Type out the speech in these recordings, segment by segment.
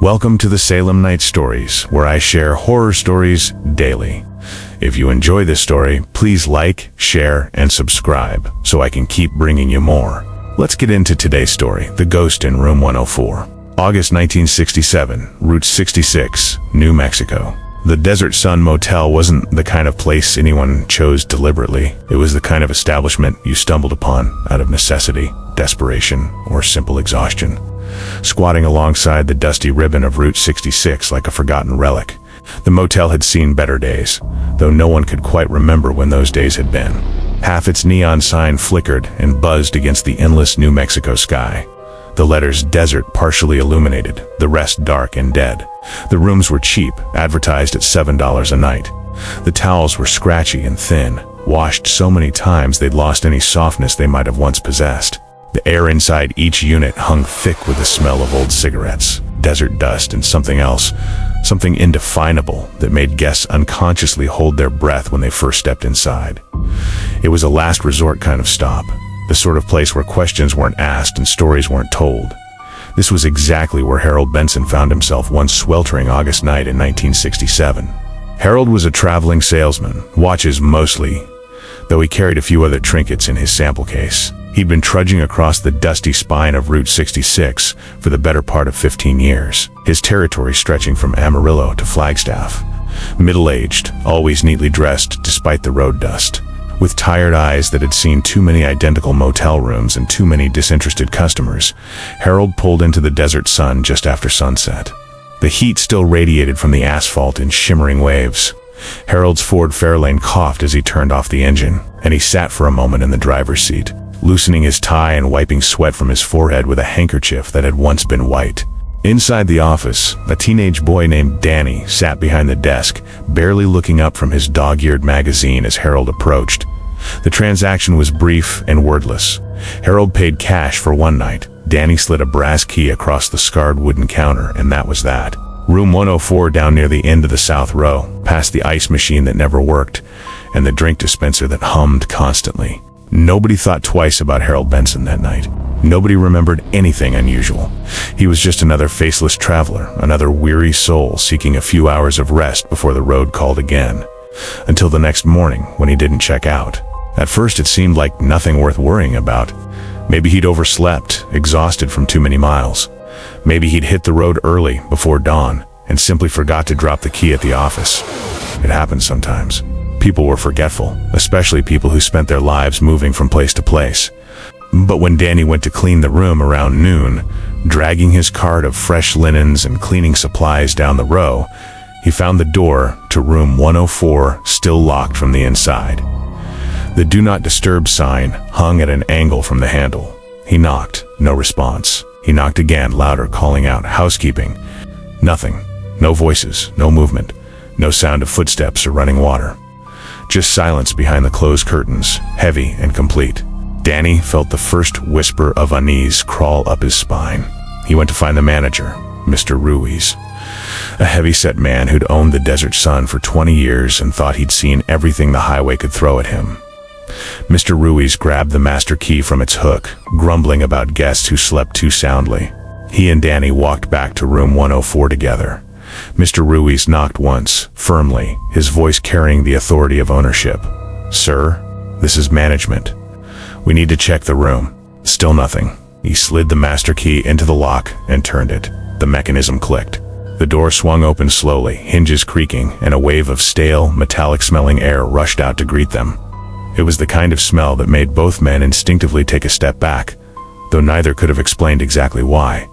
Welcome to the Salem Night Stories, where I share horror stories daily. If you enjoy this story, please like, share, and subscribe so I can keep bringing you more. Let's get into today's story, The Ghost in Room 104. August 1967, Route 66, New Mexico. The Desert Sun Motel wasn't the kind of place anyone chose deliberately. It was the kind of establishment you stumbled upon out of necessity, desperation, or simple exhaustion. Squatting alongside the dusty ribbon of Route 66 like a forgotten relic, the motel had seen better days, though no one could quite remember when those days had been. Half its neon sign flickered and buzzed against the endless New Mexico sky. The letters Desert partially illuminated, the rest dark and dead. The rooms were cheap, advertised at $7 a night. The towels were scratchy and thin, washed so many times they'd lost any softness they might have once possessed. The air inside each unit hung thick with the smell of old cigarettes, desert dust, and something else, something indefinable that made guests unconsciously hold their breath when they first stepped inside. It was a last resort kind of stop, the sort of place where questions weren't asked and stories weren't told. This was exactly where Harold Benson found himself one sweltering August night in 1967. Harold was a traveling salesman, watches mostly, though he carried a few other trinkets in his sample case. He'd been trudging across the dusty spine of Route 66 for the better part of 15 years, his territory stretching from Amarillo to Flagstaff. Middle-aged, always neatly dressed despite the road dust. With tired eyes that had seen too many identical motel rooms and too many disinterested customers, Harold pulled into the Desert Sun just after sunset. The heat still radiated from the asphalt in shimmering waves. Harold's Ford Fairlane coughed as he turned off the engine, and he sat for a moment in the driver's seat, loosening his tie and wiping sweat from his forehead with a handkerchief that had once been white. Inside the office, a teenage boy named Danny sat behind the desk, barely looking up from his dog-eared magazine as Harold approached. The transaction was brief and wordless. Harold paid cash for one night. Danny slid a brass key across the scarred wooden counter, and that was that. Room 104 down near the end of the south row, past the ice machine that never worked, and the drink dispenser that hummed constantly. Nobody thought twice about Harold Benson that night. Nobody remembered anything unusual. He was just another faceless traveler, another weary soul seeking a few hours of rest before the road called again. Until the next morning, when he didn't check out. At first it seemed like nothing worth worrying about. Maybe he'd overslept, exhausted from too many miles. Maybe he'd hit the road early, before dawn, and simply forgot to drop the key at the office. It happens sometimes. People were forgetful, especially people who spent their lives moving from place to place. But when Danny went to clean the room around noon, dragging his cart of fresh linens and cleaning supplies down the row, he found the door to room 104 still locked from the inside. The Do Not Disturb sign hung at an angle from the handle. He knocked, no response. He knocked again, louder, calling out, "Housekeeping." Nothing. No voices, no movement, no sound of footsteps or running water. Just silence behind the closed curtains, heavy and complete. Danny felt the first whisper of unease crawl up his spine. He went to find the manager, Mr. Ruiz, a heavy-set man who'd owned the Desert Sun for 20 years and thought he'd seen everything the highway could throw at him. Mr. Ruiz grabbed the master key from its hook, grumbling about guests who slept too soundly. He and Danny walked back to room 104 together. Mr. Ruiz knocked once, firmly, his voice carrying the authority of ownership. "Sir, this is management. We need to check the room." Still nothing. He slid the master key into the lock and turned it. The mechanism clicked. The door swung open slowly, hinges creaking, and a wave of stale, metallic-smelling air rushed out to greet them. It was the kind of smell that made both men instinctively take a step back, though neither could have explained exactly why.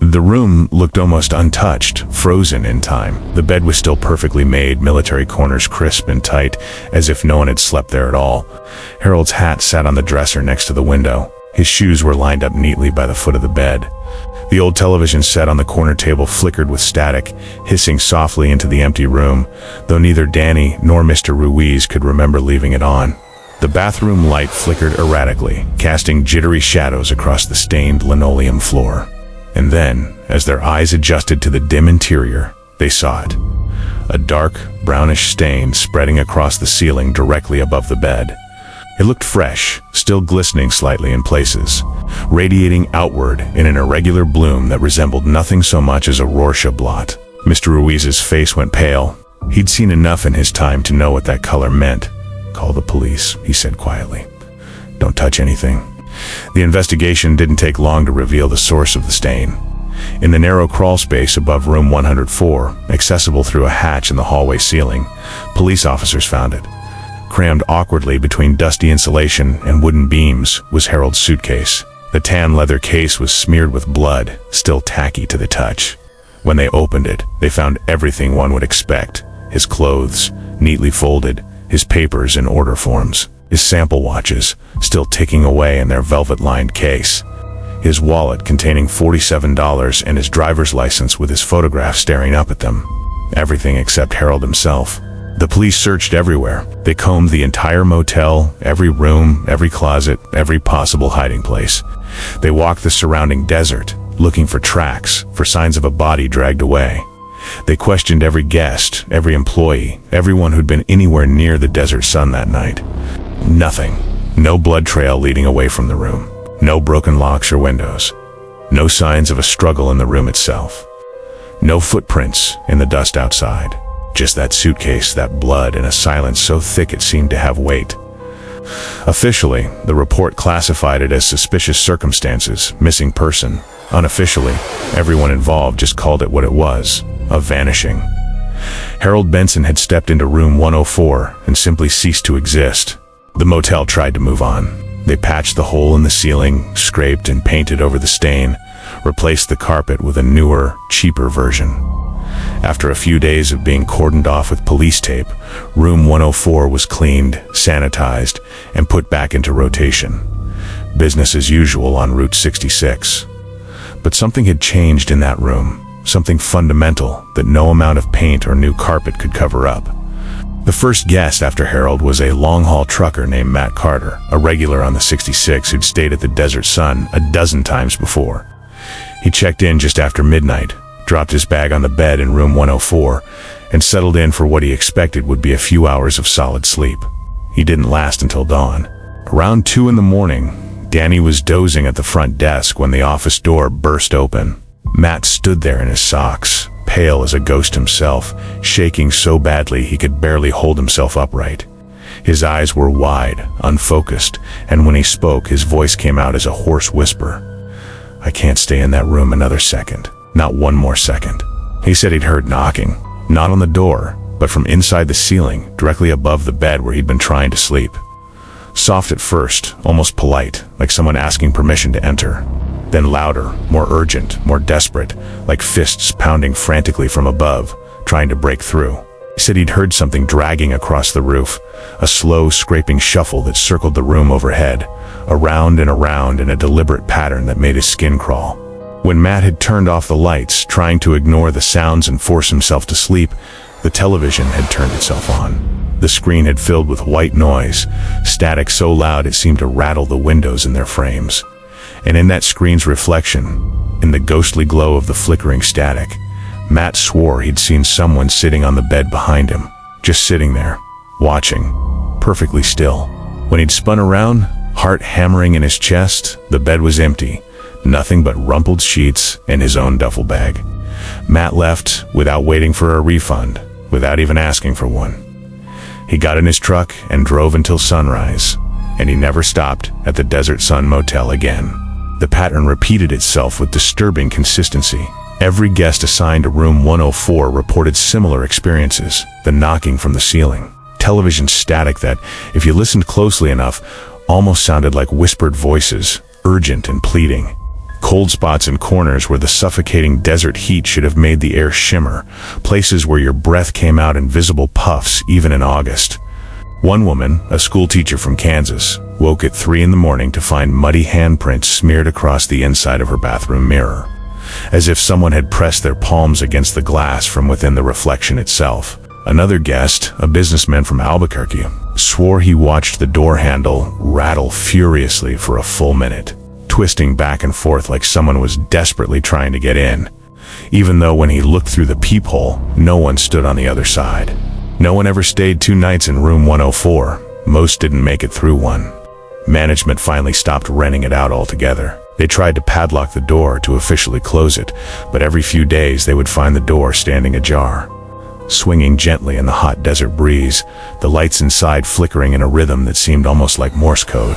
The room looked almost untouched, frozen in time. The bed was still perfectly made, military corners crisp and tight, as if no one had slept there at all. Harold's hat sat on the dresser next to the window. His shoes were lined up neatly by the foot of the bed. The old television set on the corner table flickered with static, hissing softly into the empty room, though neither Danny nor Mr. Ruiz could remember leaving it on. The bathroom light flickered erratically, casting jittery shadows across the stained linoleum floor. And then, as their eyes adjusted to the dim interior, they saw it. A dark, brownish stain spreading across the ceiling directly above the bed. It looked fresh, still glistening slightly in places, radiating outward in an irregular bloom that resembled nothing so much as a Rorschach blot. Mr. Ruiz's face went pale. He'd seen enough in his time to know what that color meant. "Call the police," he said quietly. "Don't touch anything." The investigation didn't take long to reveal the source of the stain. In the narrow crawl space above room 104, accessible through a hatch in the hallway ceiling, police officers found it. Crammed awkwardly between dusty insulation and wooden beams was Harold's suitcase. The tan leather case was smeared with blood, still tacky to the touch. When they opened it, they found everything one would expect: his clothes, neatly folded, his papers in order forms, his sample watches, still ticking away in their velvet-lined case, his wallet containing $47 and his driver's license with his photograph staring up at them. Everything except Harold himself. The police searched everywhere. They combed the entire motel, every room, every closet, every possible hiding place. They walked the surrounding desert, looking for tracks, for signs of a body dragged away. They questioned every guest, every employee, everyone who'd been anywhere near the Desert Sun that night. Nothing. No blood trail leading away from the room. No broken locks or windows. No signs of a struggle in the room itself. No footprints in the dust outside. Just that suitcase, that blood, and a silence so thick it seemed to have weight. Officially, the report classified it as suspicious circumstances, missing person. Unofficially, everyone involved just called it what it was: a vanishing. Harold Benson had stepped into room 104 and simply ceased to exist. The motel tried to move on. They patched the hole in the ceiling, scraped and painted over the stain, replaced the carpet with a newer, cheaper version. After a few days of being cordoned off with police tape, room 104 was cleaned, sanitized, and put back into rotation. Business as usual on Route 66. But something had changed in that room, something fundamental that no amount of paint or new carpet could cover up. The first guest after Harold was a long-haul trucker named Matt Carter, a regular on the 66 who'd stayed at the Desert Sun a dozen times before. He checked in just after midnight, dropped his bag on the bed in room 104, and settled in for what he expected would be a few hours of solid sleep. He didn't last until dawn. Around 2 in the morning, Danny was dozing at the front desk when the office door burst open. Matt stood there in his socks, pale as a ghost himself, shaking so badly he could barely hold himself upright. His eyes were wide, unfocused, and when he spoke, his voice came out as a hoarse whisper. "I can't stay in that room another second. Not one more second." He said he'd heard knocking, not on the door, but from inside the ceiling, directly above the bed where he'd been trying to sleep. Soft at first, almost polite, like someone asking permission to enter. Then louder, more urgent, more desperate, like fists pounding frantically from above, trying to break through. He said he'd heard something dragging across the roof, a slow, scraping shuffle that circled the room overhead, around and around in a deliberate pattern that made his skin crawl. When Matt had turned off the lights, trying to ignore the sounds and force himself to sleep, the television had turned itself on. The screen had filled with white noise, static so loud it seemed to rattle the windows in their frames. And in that screen's reflection, in the ghostly glow of the flickering static, Matt swore he'd seen someone sitting on the bed behind him, just sitting there, watching, perfectly still. When he'd spun around, heart hammering in his chest, the bed was empty, nothing but rumpled sheets and his own duffel bag. Matt left without waiting for a refund, without even asking for one. He got in his truck and drove until sunrise, and he never stopped at the Desert Sun Motel again. The pattern repeated itself with disturbing consistency. Every guest assigned to room 104 reported similar experiences: the knocking from the ceiling, television static that, if you listened closely enough, almost sounded like whispered voices, urgent and pleading. Cold spots in corners where the suffocating desert heat should have made the air shimmer, places where your breath came out in visible puffs even in August. One woman, a school teacher from Kansas, woke at 3 in the morning to find muddy handprints smeared across the inside of her bathroom mirror, as if someone had pressed their palms against the glass from within the reflection itself. Another guest, a businessman from Albuquerque, swore he watched the door handle rattle furiously for a full minute, twisting back and forth like someone was desperately trying to get in, even though when he looked through the peephole, no one stood on the other side. No one ever stayed 2 nights in room 104, Most didn't make it through one. Management finally stopped renting it out altogether. They tried to padlock the door to officially close it, but every few days they would find the door standing ajar. Swinging gently in the hot desert breeze, the lights inside flickering in a rhythm that seemed almost like Morse code.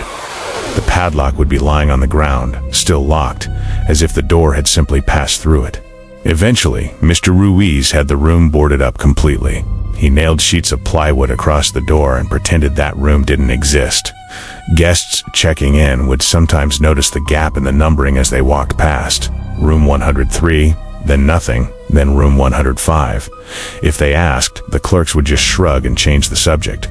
The padlock would be lying on the ground, still locked, as if the door had simply passed through it. Eventually, Mr. Ruiz had the room boarded up completely. He nailed sheets of plywood across the door and pretended that room didn't exist. Guests checking in would sometimes notice the gap in the numbering as they walked past. Room 103, then nothing, then room 105. If they asked, the clerks would just shrug and change the subject.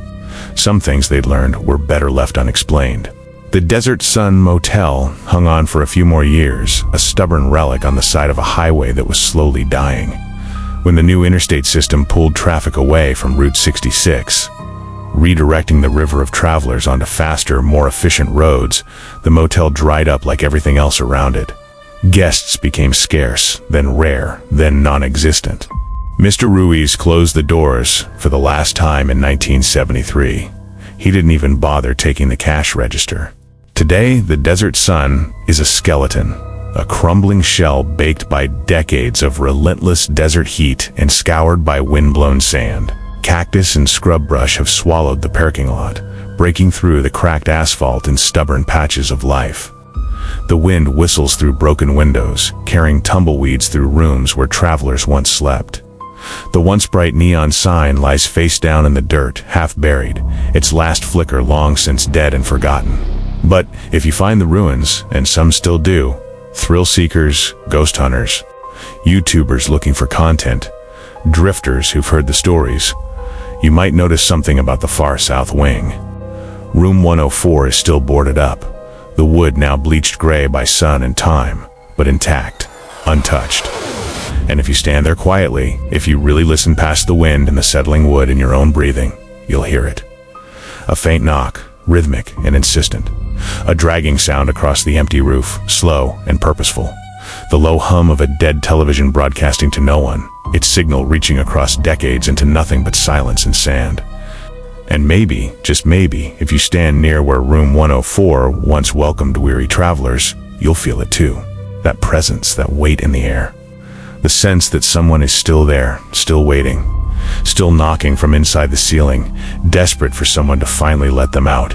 Some things they'd learned were better left unexplained. The Desert Sun Motel hung on for a few more years, a stubborn relic on the side of a highway that was slowly dying. When the new interstate system pulled traffic away from Route 66, redirecting the river of travelers onto faster, more efficient roads, the motel dried up like everything else around it. Guests became scarce, then rare, then non-existent. Mr. Ruiz closed the doors for the last time in 1973. He didn't even bother taking the cash register. Today, the Desert Sun is a skeleton, a crumbling shell baked by decades of relentless desert heat and scoured by wind-blown sand. Cactus and scrub brush have swallowed the parking lot, breaking through the cracked asphalt in stubborn patches of life. The wind whistles through broken windows, carrying tumbleweeds through rooms where travelers once slept. The once bright neon sign lies face down in the dirt, half buried, its last flicker long since dead and forgotten. But if you find the ruins, and some still do, thrill seekers, ghost hunters, YouTubers looking for content, drifters who've heard the stories, you might notice something about the far south wing. Room 104 is still boarded up, the wood now bleached gray by sun and time, but intact, untouched. And if you stand there quietly, if you really listen past the wind and the settling wood and your own breathing, you'll hear it. A faint knock, rhythmic and insistent. A dragging sound across the empty roof, slow and purposeful. The low hum of a dead television broadcasting to no one, its signal reaching across decades into nothing but silence and sand. And maybe, just maybe, if you stand near where room 104 once welcomed weary travelers, you'll feel it too. That presence, that weight in the air. The sense that someone is still there, still waiting, still knocking from inside the ceiling, desperate for someone to finally let them out.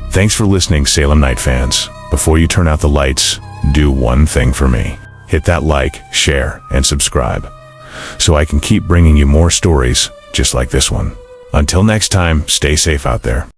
Thanks for listening, Salem Night fans. Before you turn out the lights, do one thing for me. Hit that like, share, and subscribe, so I can keep bringing you more stories just like this one. Until next time, stay safe out there.